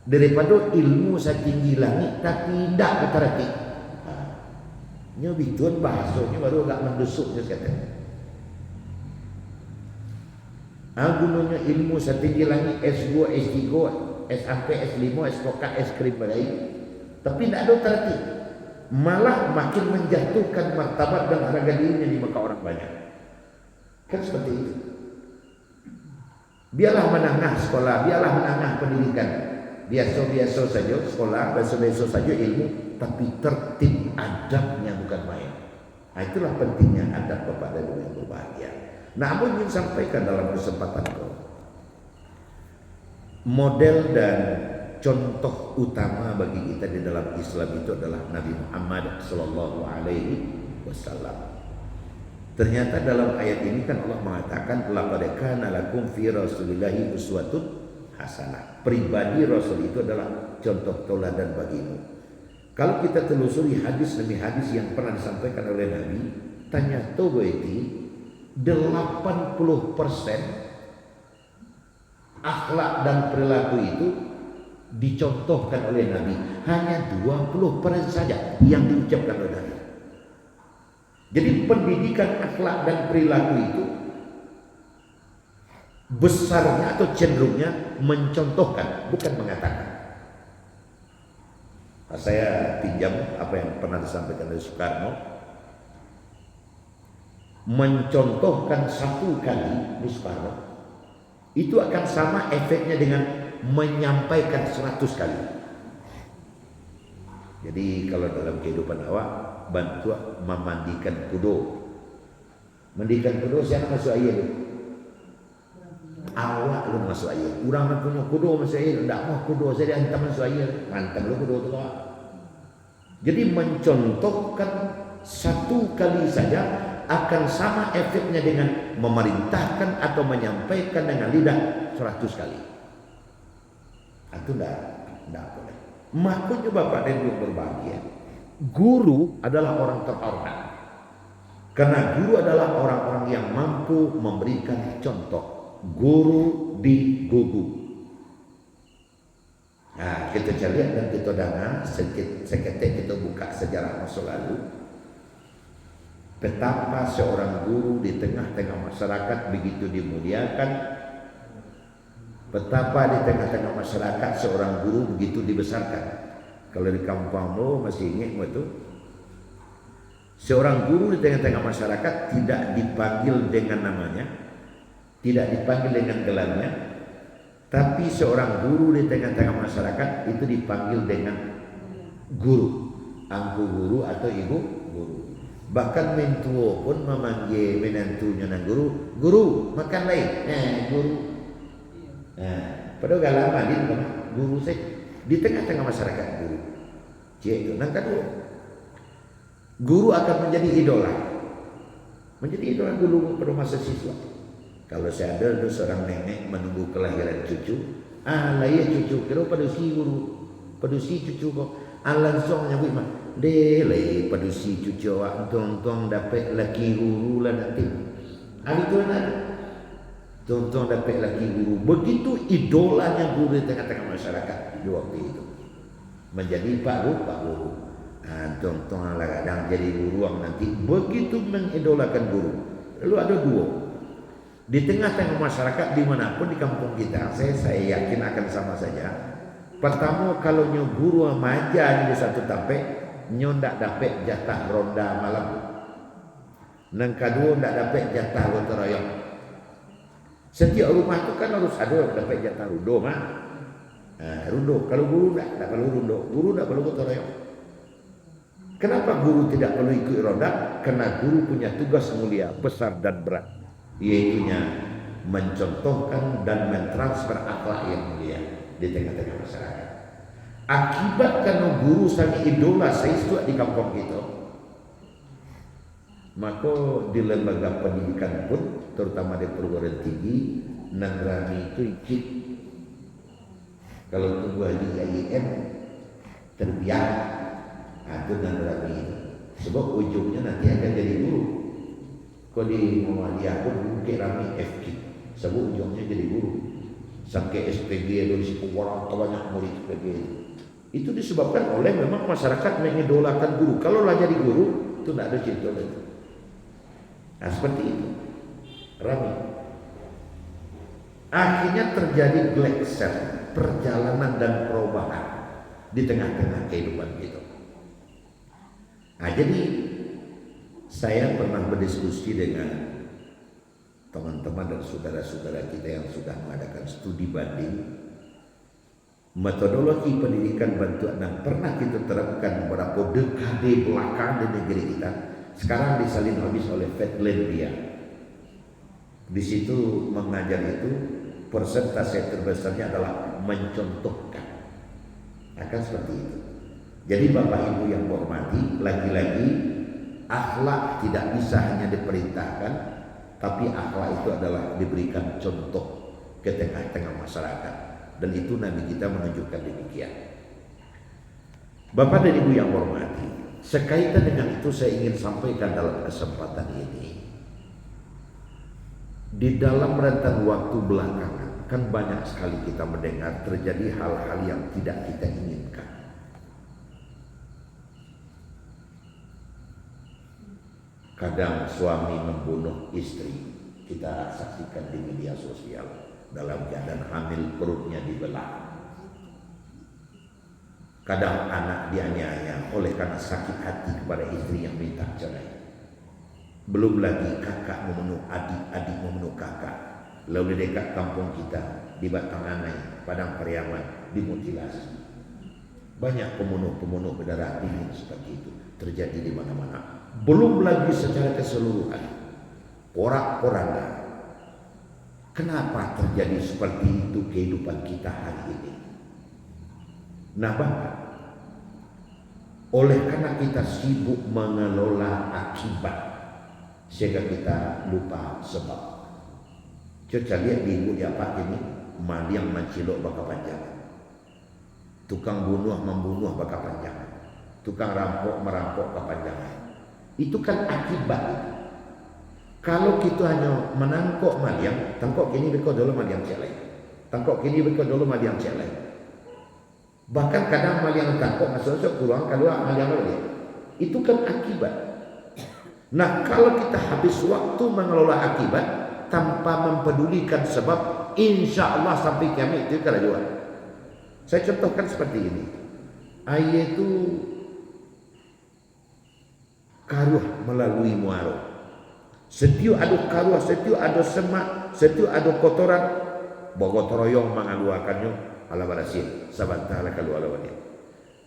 Daripada ilmu setinggi langit tapi tidak batarati. Nya bitun bahasanya baru agak mendusuk dia katanya. Gunanya ilmu setinggi langit S2, S3, SMP, S5, S4, S-krim bagai. Tapi tidak ada terhati, malah makin menjatuhkan martabat dan harga dirinya di muka orang banyak. Kan seperti itu. Biarlah menengah sekolah, biarlah menengah pendidikan, biasa-biasa saja sekolah, biasa-biasa saja ilmu, tapi tertib adabnya bukan main. Nah, itulah pentingnya adab kepada diri yang berbahagia. Namun ingin sampaikan dalam kesempatan kau, model dan contoh utama bagi kita di dalam Islam itu adalah Nabi Muhammad Sallallahu Alaihi Wasallam. Ternyata dalam ayat ini kan Allah mengatakan laqad kana lakum fi rasulillahi uswatun hasanah. Pribadi Rasul itu adalah contoh teladan bagimu. Kalau kita telusuri hadis demi hadis yang pernah disampaikan oleh Nabi, tanya Tobaiti 80% akhlak dan perilaku itu dicontohkan oleh Nabi, hanya 20% saja yang diucapkan oleh Nabi. Jadi pendidikan akhlak dan perilaku itu besarnya atau cenderungnya mencontohkan, bukan mengatakan. Nah, saya pinjam apa yang pernah disampaikan oleh Soekarno, mencontohkan satu kali di Soekarno itu akan sama efeknya dengan menyampaikan 100 kali. Jadi kalau dalam kehidupan awak, bantu memandikan kudo. Mandikan kudo siapa masuk air tu? Awak lu masuk air. Orang nak punya kudo masuk air, tidak mau kudo saya hantam masuk air. Hantam lu kudo tu awak. Jadi mencontohkan satu kali saja akan sama efeknya dengan memerintahkan atau menyampaikan dengan lidah 100 kali. Itu tidak boleh. Makanya Bapak dan Ibu berbahagia, guru adalah orang terhormat. Karena guru adalah orang-orang yang mampu memberikan contoh. Guru di gugu. Nah, kita lihat dan kita dengar seketik kita buka sejarah masa lalu. Betapa seorang guru di tengah-tengah masyarakat begitu dimuliakan. Betapa di tengah-tengah masyarakat seorang guru begitu dibesarkan. Kalau di kampung lo masih ingat itu, seorang guru di tengah-tengah masyarakat tidak dipanggil dengan namanya, tidak dipanggil dengan gelarnya, tapi seorang guru di tengah-tengah masyarakat itu dipanggil dengan guru, angku guru atau ibu guru. Bahkan mentua pun memanggil menantunya dan guru, guru makan lain, guru. Nah, pada lama dia guru saya di tengah-tengah masyarakat guru. Cik itu. Yang kedua, guru akan menjadi idola. Menjadi idola dulu pada masa siswa. Kalau saya ada seorang nenek menunggu kelahiran cucu, lahir cucu, kira pada si guru, pada si cucu kok, langsung nyambut mah, deh pada si cucu awak, tuang dapat laki guru lah nanti. Hari tu nanti. Tuan-tuan dapat lagi guru. Begitu idolanya guru di tengah-tengah masyarakat di waktu itu. Menjadi Pak Guru. Contoh kadang jadi guru nanti begitu mengidolakan guru. Lalu ada dua. Di tengah-tengah masyarakat dimanapun di kampung kita, saya yakin akan sama saja. Pertama, kalau nyo guru maja di satu tape, nyo ndak dapat jatah ronda malam. Nang kedua ndak dapat jatah gotong royong. Setiap rumah itu kan harus ada dapat jatah rundo mah. Rundo. Kalau guru ndak perlu rundo, guru ndak perlu gotong royong. Kenapa guru tidak perlu ikut ronda? Karena guru punya tugas mulia, besar dan berat, yaitu mencontohkan dan mentransfer akhlak yang mulia di tengah-tengah masyarakat. Akibat karena guru sangat idola saya di kampung kita, maka di lembaga pendidikan pun, terutama di perguruan tinggi, nangrami itu ikut. Kalau tunggu di IAIN terbiak, itu nangrami itu. Sebab ujungnya nanti akan jadi guru. Kalau di Muhammadiyah pun mungkin rami FK, sebab ujungnya jadi guru. Sampai SPG dari si orang banyak murid SPG itu disebabkan oleh memang masyarakat mengidolakan guru. Kalau lah jadi guru itu tidak ada cerita lagi. Nah seperti itu rami. Akhirnya terjadi glekser, perjalanan dan perubahan di tengah-tengah kehidupan kita. Nah jadi saya pernah berdiskusi dengan teman-teman dan saudara-saudara kita yang sudah mengadakan studi banding metodologi pendidikan bantuan yang pernah kita terapkan beberapa dekade belakang di negeri kita, sekarang disalin habis oleh Finlandia. Di situ mengajar itu persentase terbesarnya adalah mencontohkan. Akan seperti itu. Jadi Bapak Ibu yang hormati, lagi-lagi akhlak tidak bisa hanya diperintahkan, tapi akhlak itu adalah diberikan contoh ke tengah-tengah masyarakat. Dan itu Nabi kita menunjukkan demikian. Bapak dan Ibu yang hormati, sekaitan dengan itu saya ingin sampaikan dalam kesempatan ini. Di dalam rentang waktu belakangan, kan banyak sekali kita mendengar terjadi hal-hal yang tidak kita inginkan. Kadang suami membunuh istri, kita saksikan di media sosial dalam keadaan hamil perutnya dibelah. Kadang anak dianiaya oleh karena sakit hati kepada istri yang minta cerai. Belum lagi kakak memenuh adik, adik memenuh kakak. Lalu di dekat kampung kita di Batanganai, Padang Pariaman dimutilasi. Banyak pembunuh-pembunuh berdarah dingin seperti itu terjadi di mana-mana. Belum lagi secara keseluruhan porak-poranda. Kenapa terjadi seperti itu kehidupan kita hari ini? Nah Bapak, oleh karena kita sibuk mengelola akibat, sehingga kita lupa sebab. Coba lihat di ibu apa ini, maliang mencilok baka panjang, tukang bunuh membunuh baka panjang, tukang rampok merampok baka panjang. Itu kan akibat. Kalau kita hanya menangkok maliang, tangkok kini beko dulu maliang cek lain, tangkok kini beko dulu maliang cek lain. Bahkan kadang maliang tangkok masuk kurang keluar maliang lagi. Itu kan akibat. Nah kalau kita habis waktu mengelola akibat tanpa mempedulikan sebab, insya Allah sampai kiamat itu kerajuan. Saya contohkan seperti ini. Ayat itu karuh melalui muaro. Setiap ada karuh, setiap ada semak, setiap ada kotoran, bogotoroyong mengaluakannya ala barasin, sabantah ala kalualawannya.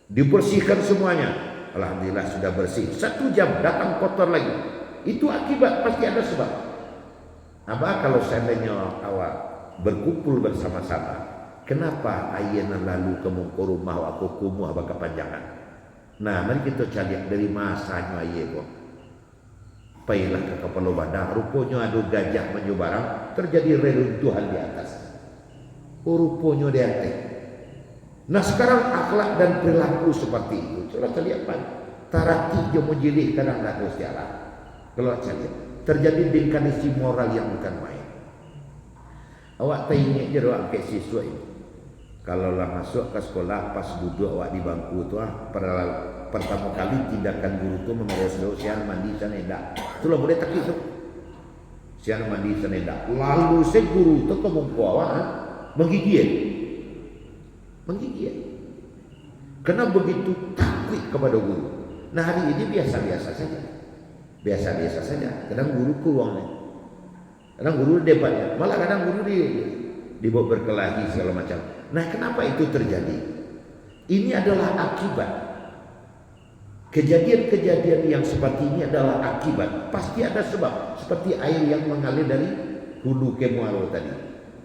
Dibersihkan semuanya. Alhamdulillah sudah bersih. 1 jam datang kotor lagi. Itu akibat, pasti ada sebab. Apa kalau seandainya awak berkumpul bersama-sama, kenapa ayana lalu kamu ke rumah aku kumuh abang kepanjangan? Nah, mari kita cari dari masanya ayah. Pailah ke kepala badan, rupanya ada gajah menyebarang, terjadi reruntuhan di atas. Rupanya di atas. Nah sekarang akhlak dan perilaku seperti itu. Coba kita lihat Pak, tarati dia menjilih kadang tak ada sejarah. Kalau saya lihat, terjadi degradasi moral yang bukan main. Awak tak ingat je awak ke siswa ini. Kalau lah masuk ke sekolah pas duduk awak di bangku tu pertama kali tindakan guru itu memeriksa sian mandi sana enggak. Itulah boleh tak itu. Sian mandi sana enggak. Lalu si guru itu kemampuan menggigit. Karena begitu takut kepada guru. Nah hari ini biasa-biasa saja. Biasa-biasa saja. Kadang guru keluangnya. Kadang guru debatnya. Malah kadang guru dibawa berkelahi segala macam. Nah kenapa itu terjadi? Ini adalah akibat. Kejadian-kejadian yang seperti ini adalah akibat. Pasti ada sebab. Seperti air yang mengalir dari hulu ke muaro tadi.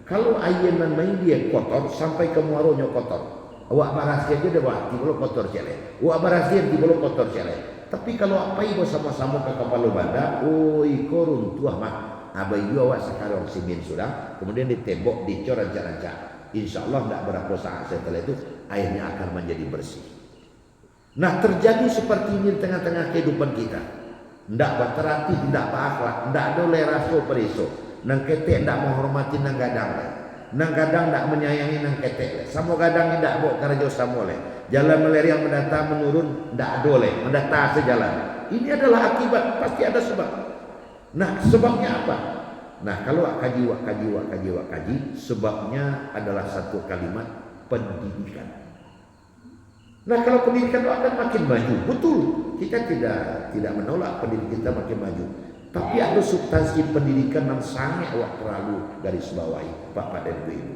Kalau air nan main dia kotor sampai ke muaronya kotor. Awak barasnya dia dah tiba kotor celek. Awak barasnya tiba kotor celek. Tapi kalau apa ibu sama-sama ke kapal banda, korun tuah mah. Abai juga awak sekarang simin sudah, kemudian ditembok, dicor rancak-rancak. Insya Allah tidak berapa saat setelah itu airnya akan menjadi bersih. Nah terjadi seperti ini di tengah-tengah kehidupan kita. Tidak berterati, tidak berakhlak, tidak ada oleh rasul periso. Nang ketek tidak menghormati nang gadang. Nang gadang tidak menyayangi nang ketek. Samo gadang tidak bawa kerja samo oleh. Jalan meler yang mendatang menurun tidak ada oleh. Mendatang sejalan. Ini adalah akibat, pasti ada sebab. Nah sebabnya apa? Nah kalau kaji, sebabnya adalah satu kalimat pendidikan. Nah kalau pendidikan itu akan makin maju, betul. Kita tidak menolak pendidikan kita makin maju. Tapi ada substansi pendidikan yang sangat terlalu garis bawahi Bapak dan Ibu.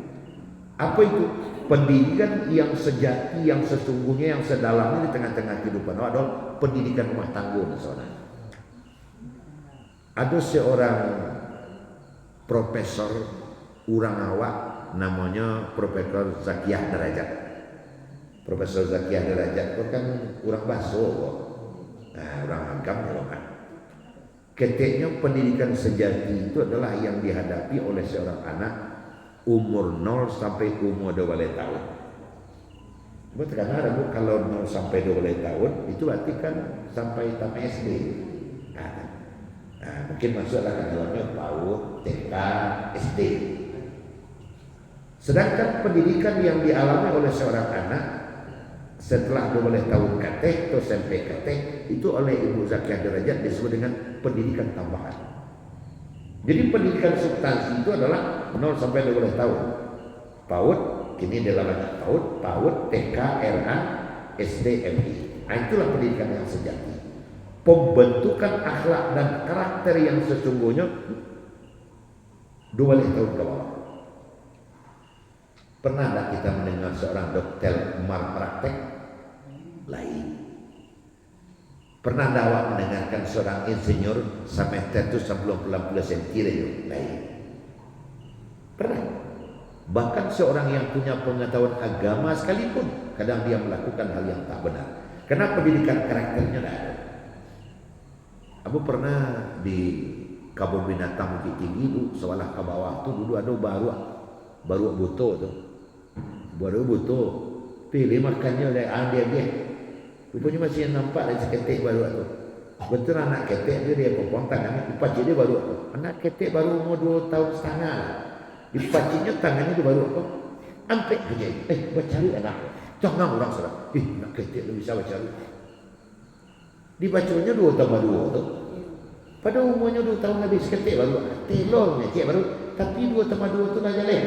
Apa itu? Pendidikan yang sejati, yang sesungguhnya, yang sedalamnya di tengah-tengah kehidupan adalah pendidikan rumah tangga misalnya. Ada seorang profesor orang awak namanya Profesor Zakiyah Derajat. Profesor Zakiyah Derajat itu kan orang Baso, orang Agam kan. Keteknya pendidikan sejati itu adalah yang dihadapi oleh seorang anak umur 0 sampai umur 12 tahun. Karena kalau 0 sampai 12 tahun itu berarti kan sampai tamat SD. Mungkin masuklah ke dalamnya PAUD, TK, SD. Sedangkan pendidikan yang dialami oleh seorang anak setelah 12 tahun KT atau sampai KT itu oleh Ibu Zakiyah Derajat disebut dengan pendidikan tambahan. Jadi pendidikan substansi itu adalah 0 sampai 12 tahun. PAUD, kini dalamnya PAUD, TK, RA, SD, MI. Itulah pendidikan yang sejati. Pembentukan akhlak dan karakter yang sesungguhnya 12 tahun ke bawah. Pernah tak kita mendengar seorang dokter malpraktek? Lain. Pernah tak awak mendengarkan seorang insinyur sampai status 90 cm? Lain. Pernah. Bahkan seorang yang punya pengetahuan agama sekalipun kadang dia melakukan hal yang tak benar. Karena pendidikan karakternya tidak ada. Aku pernah di Kebun Binatang Bukit Tinggi itu seolah ke bawah tu dulu ada baru buto tu. Baru buto pilih makannya oleh dia. Rupanya masih nampak dari seketik baru tu. Betul anak ketek dia popong tangannya dipaci dia baru tu. Anak ketek baru umur 2 tahun setengah. Dipacinya tangannya dia baru tu. Ampek kerja. Bercari anak. Jangan orang salah. Anak ketek lu bisa bercari. Dibacanya 2 tambah 2 tu. Pada umurnya 2 tahun habis ketik baru. Telurnya cik baru. Tapi 2 tambah 2 tu dah jalan.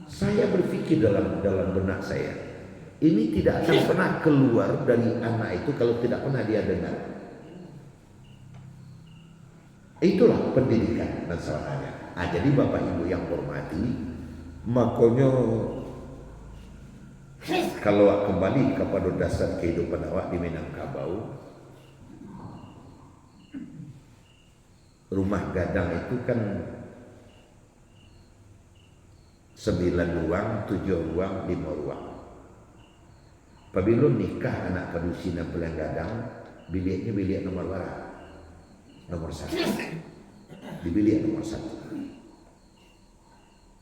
Saya berfikir dalam benak saya. Ini tidak akan pernah keluar dari anak itu kalau tidak pernah dia dengar. Itulah pendidikan dan salahnya. Jadi Bapak Ibu yang hormati, makanya kalau kembali kepada dasar kehidupan awak di Minangkabau, rumah gadang itu kan 9 ruang, 7 ruang, 5 ruang. Apabila nikah anak kadusina pelang gadang, biliknya bilik nomor berapa? Nomor 1. Di bilik nomor 1.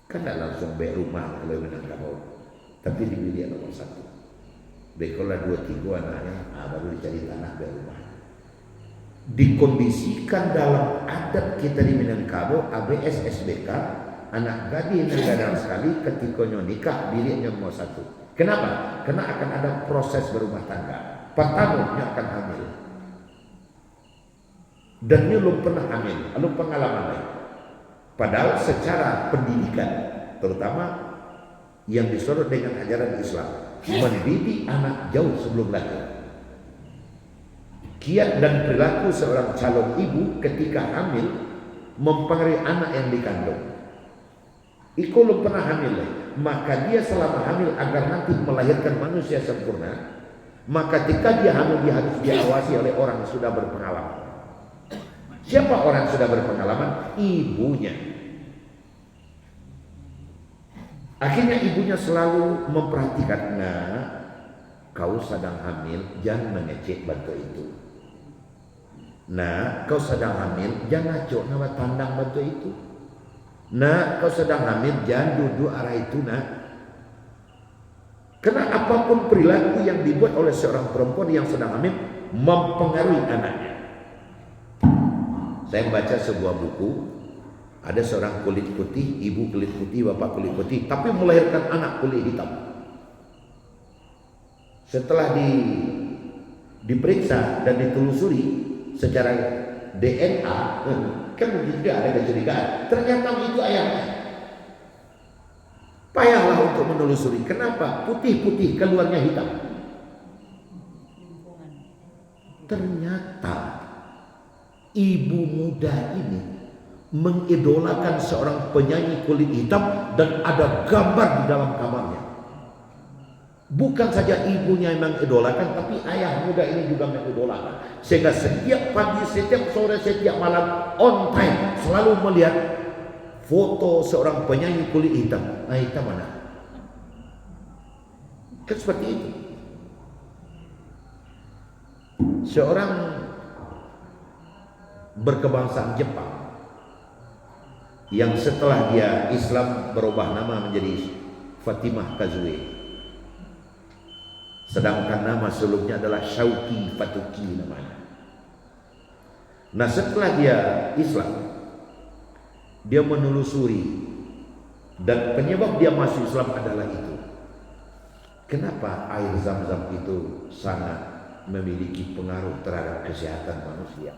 Kan tak langsung bayar rumah kalau Minangkabau. Tapi di bilik nomor 1. Bekolah 2-3 anaknya, baru dicari tanah bayar rumah. Dikondisikan dalam adat kita di Minangkabau, ABS SBK anak gadis yang gadang sekali ketika nikah dirinya mau satu. Kenapa? Karena akan ada proses berumah tangga. Pertama akan hamil. Dan dia belum pernah hamil, belum pengalaman lain. Padahal secara pendidikan, terutama yang disorot dengan ajaran Islam, mendidik anak jauh sebelum lahir. Kiat dan perilaku seorang calon ibu ketika hamil mempengaruhi anak yang dikandung. Iko belum pernah hamil, maka dia selama hamil agar nanti melahirkan manusia sempurna, maka ketika dia hamil dia harus diawasi oleh orang yang sudah berpengalaman. Siapa orang yang sudah berpengalaman? Ibunya. Akhirnya ibunya selalu memperhatikan, nah, kau sedang hamil, jangan mengecek bantu itu. Nah, kau sedang hamil, jangan cok nama tandang bantu itu. Nah, kau sedang hamil, jangan duduk arah itu, nah. Karena apapun perilaku yang dibuat oleh seorang perempuan yang sedang hamil mempengaruhi anaknya. Saya membaca sebuah buku, ada seorang kulit putih, ibu kulit putih, bapak kulit putih, tapi melahirkan anak kulit hitam. Setelah diperiksa dan ditelusuri secara DNA, kan juga ada kecurigaan. Ternyata itu ayahnya. Payahlah untuk menelusuri. Kenapa putih-putih keluarnya hitam? Ternyata ibu muda ini mengidolakan seorang penyanyi kulit hitam dan ada gambar di dalam kamarnya. Bukan saja ibunya yang mengidolakan, tapi ayah muda ini juga mengidolakan. Sehingga setiap pagi, setiap sore, setiap malam on time selalu melihat foto seorang penyanyi kulit hitam. Nah, hitam mana? Kan seperti itu. Seorang berkebangsaan Jepang yang setelah dia Islam berubah nama menjadi Fatimah Kazue. Sedangkan nama sulungnya adalah Shauki Fatuki namanya. Nah, setelah dia Islam, dia menelusuri dan penyebab dia masuk Islam adalah itu. Kenapa air Zam-Zam itu sangat memiliki pengaruh terhadap kesehatan manusia?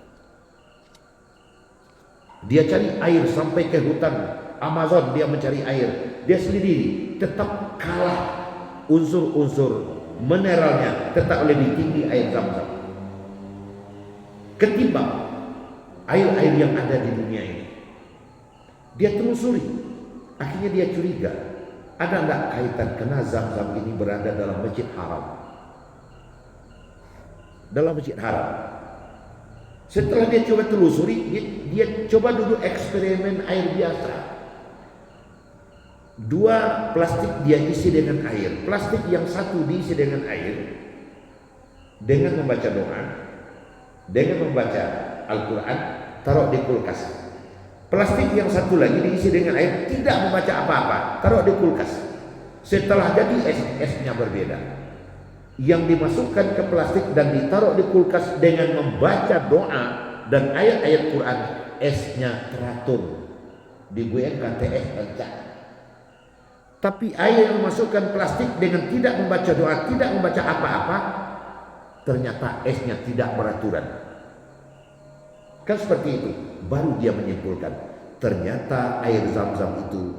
Dia cari air sampai ke hutan Amazon, dia mencari air. Dia sendiri tetap kalah unsur-unsur mineralnya, tetap lebih tinggi air Zam-Zam ketimbang air-air yang ada di dunia ini. Dia telusuri, akhirnya dia curiga, ada enggak kaitan karena Zam-Zam ini berada dalam masjid haram. Dalam masjid haram. Setelah dia coba telusuri, dia coba dulu eksperimen air biasa. 2 plastik dia isi dengan air, plastik yang satu diisi dengan air, dengan membaca doa, dengan membaca Al-Quran, taruh di kulkas. Plastik yang satu lagi diisi dengan air, tidak membaca apa-apa, taruh di kulkas. Setelah jadi esnya berbeda. Yang dimasukkan ke plastik dan ditaruh di kulkas dengan membaca doa dan ayat-ayat Quran, esnya teratur, digoyangkan es pecah. Tapi air yang memasukkan plastik dengan tidak membaca doa, tidak membaca apa-apa, ternyata esnya tidak beraturan. Kan seperti itu. Baru dia menyimpulkan, ternyata air Zam-Zam itu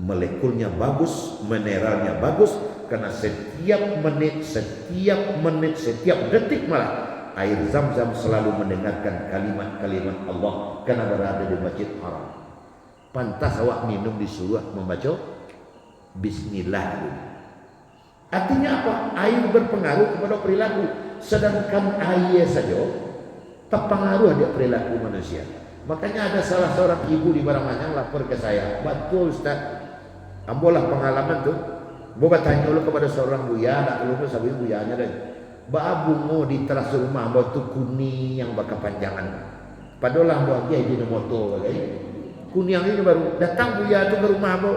molekulnya bagus, mineralnya bagus, karena setiap menit, setiap detik malah air Zam-Zam selalu mendengarkan kalimat-kalimat Allah karena berada di masjid haram. Pantas awak minum disuruh membaca Bismillah. Artinya apa? Air berpengaruh kepada perilaku. Sedangkan air saja terpengaruh ada perilaku manusia. Makanya ada salah seorang ibu di Barangmanyang lapor ke saya, betul Ustaz, ambolah pengalaman tuh. Boba tanya dulu kepada seorang buya, nak lupa sabi buyanya deh. Ba bungo di teras rumah ambau tu kuning yang berkepanjangan. Padahal ambau dia di motor lagi. Kuning ini baru datang buya tu ke rumah ambau.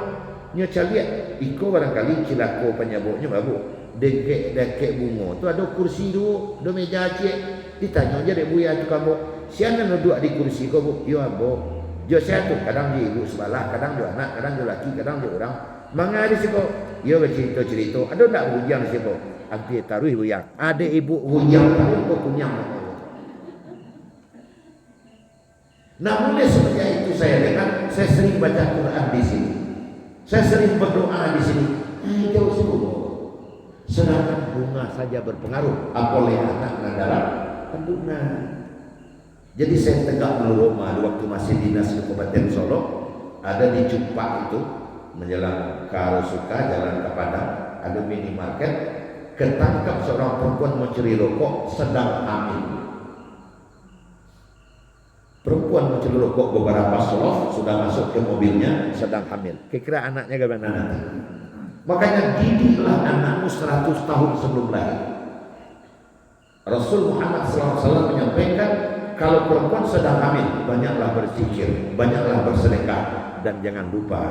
Nya caliat iko barangkali cilako penyabuknya babu dengke bungo tu ada kursi dulu ada meja cek ditanya aja dek buya tu kamu siapa duduk di kursi kau bu yo abo Jo saya tu kadang dia ibu sebelah, kadang dia anak, kadang dia laki, kadang dia orang. Manga di situ, dia bercerita-cerita. Ada tak hujang di situ? Abdi taruh hujang. Ada ibu hujang, taruh kunyang. Namun semenjak itu saya dengar, saya sering baca Quran di sini. Saya sering berdoa di sini. Jauh semua. Sedangkan bunga saja berpengaruh. Apalagi anak dalam kandungan. Jadi saya tegak dulu rumah waktu masih dinas di Kabupaten Solo, ada di Cumpak itu menjelang ke Arusuka jalan ke Padang, ada minimarket, ketangkap seorang perempuan mencuri rokok sedang hamil. Perempuan mencuri rokok beberapa slot sudah masuk ke mobilnya sedang hamil. Kira-kira anaknya gimana nanti? Makanya didiklah anakmu 100 tahun sebelum lahir. Rasul Muhammad SAW menyampaikan, kalau perempuan sedang hamil, banyaklah berzikir, banyaklah bersedekah, dan jangan lupa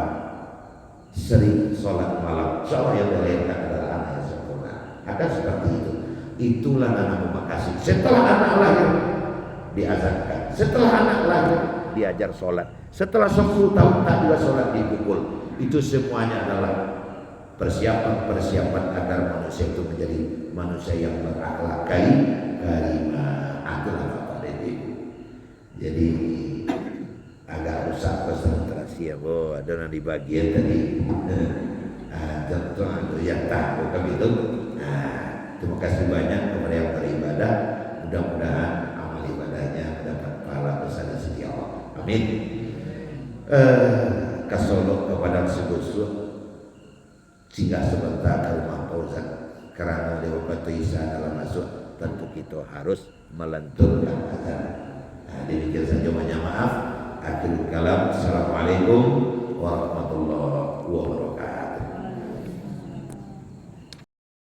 sering sholat malam. Seorang yang dilahirkan adalah anak yang sempurna. Akan seperti itu. Itulah anak makasih. Setelah anak lahir, diazankan. Setelah anak lahir, diajar sholat. Setelah 10 tahun tak juga sholat dipukul. Itu semuanya adalah persiapan agar manusia itu menjadi manusia yang berakhlak karimah. Itulah jadi agak rusak konsentrasi ya, bo. Ada yang di bagian tadi contoh yang tahu kami itu. Terima kasih banyak kepada yang beribadah. Mudah-mudahan amal ibadahnya mendapat pahala besar dari sisi Allah. Amin. Kasolok kepada sebut-sebut singgah sebentar ke rumah Fauzan karena Dewa Batu Isa dalam masuk, tentu kita harus melenturkan azan. Demikian saja, banyak maaf. Akhirul kalam. Assalamualaikum warahmatullahi wabarakatuh.